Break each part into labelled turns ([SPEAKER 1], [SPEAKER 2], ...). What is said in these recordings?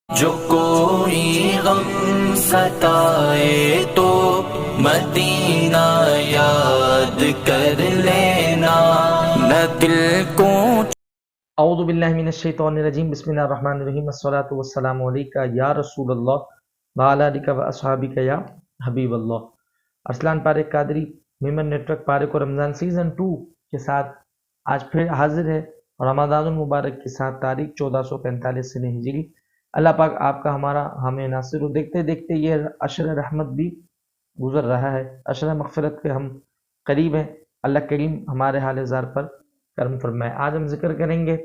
[SPEAKER 1] جو کوئی غم ستائے تو مدینہ یاد کر لینا، نہ دل کو۔
[SPEAKER 2] اعوذ باللہ من الشیطان الرجیم، بسم اللہ الرحمن الرحیم، الصلاۃ والسلام علیکہ یا رسول اللہ وعلی آلک و اصحابک یا حبیب اللہ۔ Arslan park Qadri Memon network park اور رمضان سیزن 2 کے ساتھ آج پھر حاضر ہے، رمضان المبارک کے ساتھ تاریخ 1445 سنہ ہجری۔ اللہ پاک آپ کا ہمارا ہمیں ناصر ہو۔ دیکھتے دیکھتے یہ عشر رحمت بھی گزر رہا ہے، عشر مغفرت کے ہم قریب ہیں۔ اللہ کریم ہمارے حال زار پر کرم فرمائے۔ آج ہم ذکر کریں گے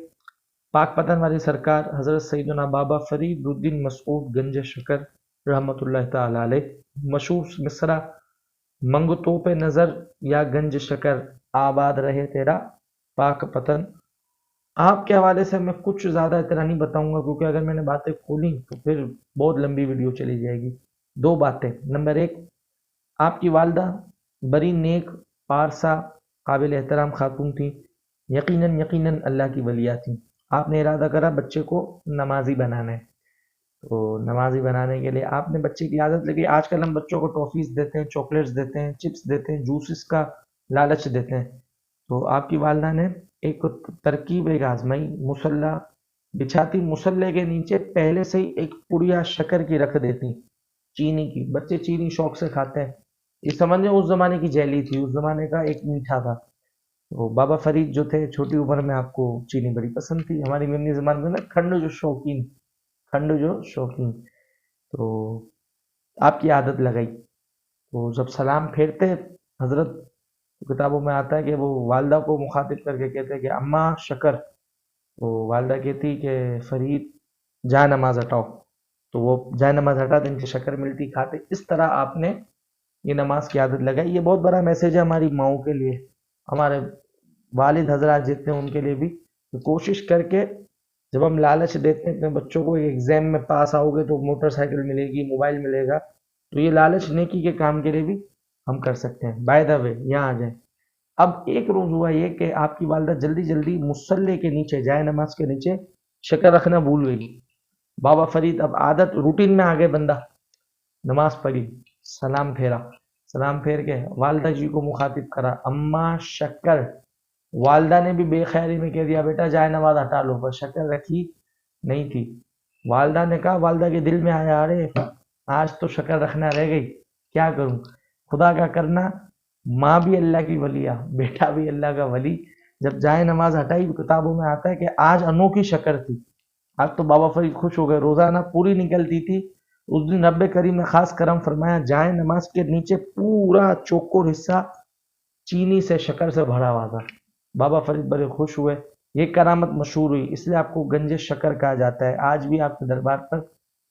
[SPEAKER 2] پاک پتن والی سرکار حضرت سیدنا بابا فرید الدین مسعود گنج شکر رحمۃ اللہ تعالی علیہ۔ مشہور مصرع منگتو پہ نظر یا گنج شکر آباد رہے تیرا پاک پتن۔ آپ کے حوالے سے میں کچھ زیادہ اتنا نہیں بتاؤں گا، کیونکہ اگر میں نے باتیں کھولی تو پھر بہت لمبی ویڈیو چلی جائے گی۔ دو باتیں، نمبر ایک، آپ کی والدہ بڑی نیک پارسا قابل احترام خاتون تھیں، یقیناً اللہ کی ولیہ تھیں۔ آپ نے ارادہ کرا بچے کو نمازی بنانا ہے، تو نمازی بنانے کے لیے آپ نے بچے کی عادت لگی۔ آج کل ہم بچوں کو ٹافیز دیتے ہیں، چاکلیٹس دیتے ہیں، چپس دیتے ہیں، جوسز کا لالچ دیتے ہیں۔ تو آپ کی والدہ نے ایک ترکیب آزمائی، مصلی بچھاتی، مصلی کے نیچے پہلے سے ہی ایک پڑیا شکر کی رکھ دیتی، چینی کی۔ بچے چینی شوق سے کھاتے ہیں، یہ سمجھیں اس زمانے کی جیلی تھی، اس زمانے کا ایک میٹھا تھا۔ وہ بابا فرید جو تھے، چھوٹی عمر میں آپ کو چینی بڑی پسند تھی۔ ہماری ممنی زبان میں نا کھنڈ جو شوقین، تو آپ کی عادت لگائی۔ تو جب سلام پھیرتے حضرت، کتابوں میں آتا ہے کہ وہ والدہ کو مخاطب کر کے کہتے ہیں کہ اماں شکر، تو والدہ کہتی کہ فرید جائے نماز ہٹاؤ، تو وہ جائے نماز ہٹاتے، ان کی شکر ملتی، کھاتے۔ اس طرح آپ نے یہ نماز کی عادت لگائی۔ یہ بہت بڑا میسیج ہے ہماری ماؤں کے لیے، ہمارے والد حضرات جتنے ان کے لیے بھی، تو کوشش کر کے جب ہم لالچ دیتے ہیں اپنے بچوں کو، ایگزام میں پاس آؤ گے تو موٹر سائیکل ملے گی، موبائل ملے گا، تو یہ لالچ نیکی کے کام کے لیے بھی ہم کر سکتے ہیں۔ بائی دا وے یہاں آ جائیں۔ اب ایک روز ہوا یہ کہ آپ کی والدہ جلدی جلدی مصلی کے نیچے، جائے نماز کے نیچے شکر رکھنا بھول گئی۔ بابا فرید اب عادت روٹین میں آگے، بندہ نماز پڑھی، سلام پھیرا، سلام پھیر کے والدہ جی کو مخاطب کرا، اماں شکر۔ والدہ نے بھی بے خیری میں کہہ دیا بیٹا جائے نماز ہٹا لو، پر شکر رکھی نہیں تھی۔ والدہ نے کہا، والدہ کے دل میں آیا، ارے آج تو شکر رکھنا رہ گئی، کیا کروں؟ خدا کا کرنا، ماں بھی اللہ کی ولیہ، بیٹا بھی اللہ کا ولی۔ جب جائے نماز ہٹائی، کتابوں میں آتا ہے کہ آج انوکھی شکر تھی۔ آج تو بابا فرید خوش ہو گئے، روزانہ پوری نکلتی تھی، اس دن رب کریم نے خاص کرم فرمایا، جائے نماز کے نیچے پورا چوکور حصہ چینی سے، شکر سے بھرا ہوا تھا۔ بابا فرید بڑے خوش ہوئے، یہ کرامت مشہور ہوئی، اس لیے آپ کو گنج شکر کہا جاتا ہے۔ آج بھی آپ کے دربار پر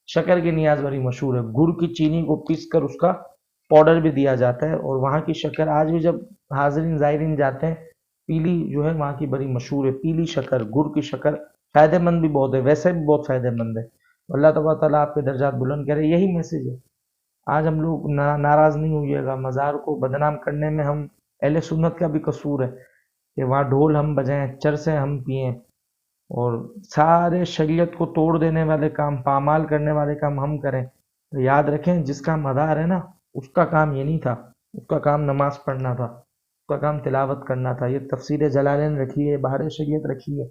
[SPEAKER 2] شکر کی نیاز بڑی مشہور ہے، گڑ کی چینی کو پیس کر اس کا پاؤڈر بھی دیا جاتا ہے، اور وہاں کی شکر آج بھی جب حاضرین زائرین جاتے ہیں، پیلی جو ہے وہاں کی بڑی مشہور ہے، پیلی شکر، گڑ کی شکر، فائدہ مند بھی بہت ہے، ویسے بھی بہت فائدہ مند ہے۔ اللہ تبارک تعالیٰ آپ کے درجات بلند کرے، یہی میسیج ہے۔ آج ہم لوگ ناراض نہیں ہوئیے گا، مزار کو بدنام کرنے میں ہم اہل سنت کا بھی قصور ہے کہ وہاں ڈھول ہم بجائیں، چرسیں ہم پئیں، اور سارے شریعت کو توڑ دینے والے کام، پامال کرنے والے کام ہم کریں۔ تو یاد رکھیں، جس کا مدار ہے نا، اس کا کام یہ نہیں تھا، اس کا کام نماز پڑھنا تھا، اس کا کام تلاوت کرنا تھا۔ یہ تفسیر جلالین رکھی ہے، بہار شریعت رکھی ہے،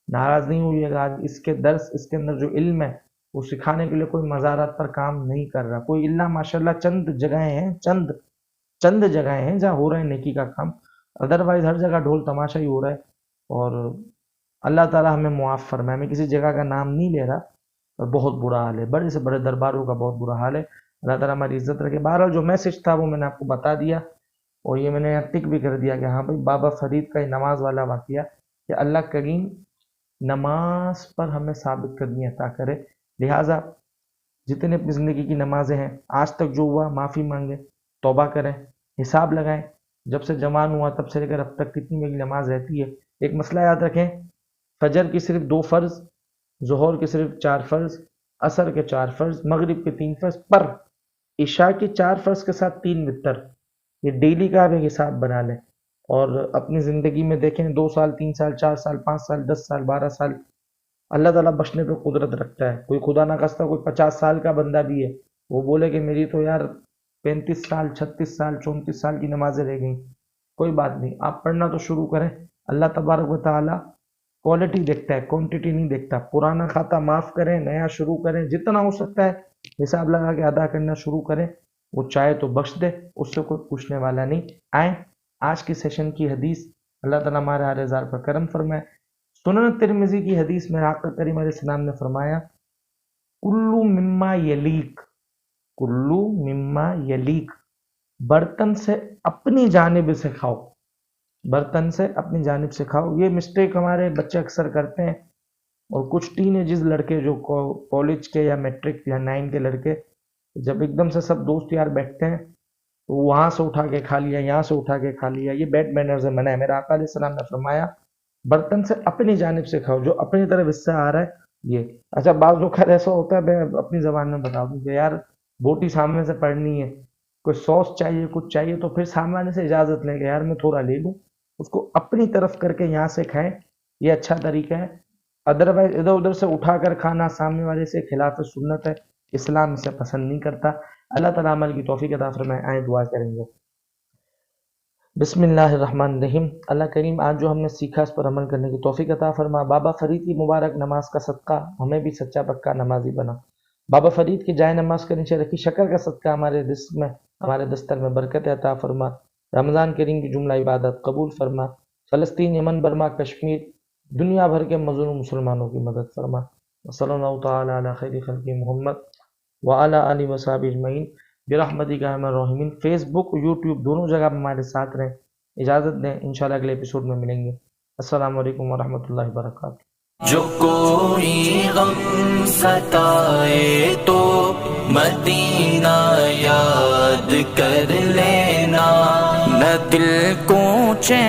[SPEAKER 2] ناراض نہیں ہوئیے گا۔ آج اس کے درس، اس کے اندر جو علم ہے وہ سکھانے کے لیے کوئی مزارات پر کام نہیں کر رہا، کوئی اللہ ماشاءاللہ چند جگہیں ہیں، چند جگہیں ہیں جہاں ہو رہا ہے نیکی کا کام، ادروائز ہر جگہ ڈھول تماشا ہی ہو رہا ہے۔ اور اللہ تعالیٰ ہمیں معاف فرمائے، میں کسی جگہ کا نام نہیں لے رہا، اور بہت برا حال ہے، بڑے سے بڑے درباروں کا بہت برا حال ہے۔ اللہ تعالیٰ ہماری عزت رکھے۔ بہرحال جو میسج تھا وہ میں نے آپ کو بتا دیا، اور یہ میں نے ٹک بھی کر دیا کہ ہاں بھائی، بابا فرید کا یہ نماز والا واقعہ، کہ اللہ کریم نماز پر ہمیں ثابت قدمی عطا کرے۔ لہٰذا جتنے اپنی زندگی کی نمازیں ہیں، آج تک جو ہوا معافی مانگیں، توبہ کریں، حساب لگائیں، جب سے جوان ہوا تب سے لے کر اب تک کتنی میری نماز رہتی ہے۔ ایک مسئلہ یاد رکھیں، فجر کی صرف 2 فرض، ظہر کے صرف 4 فرض، عصر کے 4 فرض، مغرب کے 3 فرض، پر عشاء کے 4 فرض کے ساتھ 3 وتر، یہ ڈیلی کا آپ ایک حساب بنا لیں، اور اپنی زندگی میں دیکھیں 2 سال، 3 سال، 4 سال، 5 سال، 10 سال، 12 سال، اللہ تعالیٰ بخشنے پہ قدرت رکھتا ہے. کوئی خدا نہ خواستہ کوئی 50 سال کا بندہ بھی ہے، وہ بولے کہ میری تو یار 35 سال 36 سال 34 سال کی نمازیں رہ گئیں، کوئی بات نہیں، آپ پڑھنا تو شروع کریں. اللہ تبارک و تعالیٰ کوالٹی دیکھتا ہے، کوانٹٹی نہیں دیکھتا. پرانا کھاتا معاف کریں، نیا شروع کریں، جتنا ہو سکتا ہے حساب لگا کے ادا کرنا شروع کریں. وہ چاہے تو بخش دے، اس سے کوئی پوچھنے والا نہیں. آئیں آج کی سیشن کی حدیث، اللہ تعالیٰ ہمارے ہر ہزار پر کرم فرمائے. سنن ترمذی کی حدیث میں آقا کریم علیہ السلام نے فرمایا کلو مما یلیک، کلو مما یلیک، برتن سے اپنی جانب سے کھاؤ، برتن سے اپنی جانب سے کھاؤ. یہ مسٹیک ہمارے بچے اکثر کرتے ہیں، اور کچھ ٹین ایجز لڑکے جو کالج کے یا میٹرک یا 9 کے لڑکے، جب ایک دم سے سب دوست یار بیٹھتے ہیں تو وہاں سے اٹھا کے کھا لیا، یہاں سے اٹھا کے کھا لیا. یہ بیڈ مینرز ہے، منع ہے. میرا آقا علیہ السلام نے فرمایا برتن سے اپنی جانب سے کھاؤ، جو اپنی طرف حصہ آ رہا ہے یہ. اچھا بعض لوگ ایسا ہوتا ہے، میں اپنی زبان میں بتا دوں کہ یار بوٹی سامنے سے پڑنی ہے، کوئی سوس چاہیے کچھ چاہیے، تو پھر سامنے سے اجازت لیں کہ یار میں تھوڑا لے لوں، اس کو اپنی طرف کر کے یہاں سے کھائیں، یہ اچھا طریقہ ہے. ادروائز ادھر ادھر سے اٹھا کر کھانا سامنے والے سے خلاف سنت ہے، اسلام اسے پسند نہیں کرتا. اللہ تعالیٰ عمل کی توفیق عطا فرمائے. آئیں دعا کریں گے. بسم اللہ الرحمن الرحیم. اللہ کریم آج جو ہم نے سیکھا اس پر عمل کرنے کی توفیق عطا فرما. بابا فرید کی مبارک نماز کا صدقہ ہمیں بھی سچا پکا نمازی بنا. بابا فرید کی جائے نماز کے نیچے رکھی شکر کا صدقہ ہمارے رزق میں، ہمارے دستر میں برکت عطا فرما. رمضان کریم کی جملہ عبادت قبول فرما. فلسطین، یمن، برما، کشمیر، دنیا بھر کے مظلوم مسلمانوں کی مدد فرما. صلی اللہ تعالی علی خیر خلق محمد وعلی آلہ وصحبہ اجمعین برحمتک یا ارحم الراحمین. فیس بک، یوٹیوب دونوں جگہ ہمارے ساتھ رہیں. اجازت دیں، انشاءاللہ اگلے ایپیسوڈ میں ملیں گے. السلام علیکم ورحمۃ اللہ وبرکاتہ.
[SPEAKER 1] جو کوئی غم ستائے تو مدینہ یاد کر لینا، نہ دل کو چین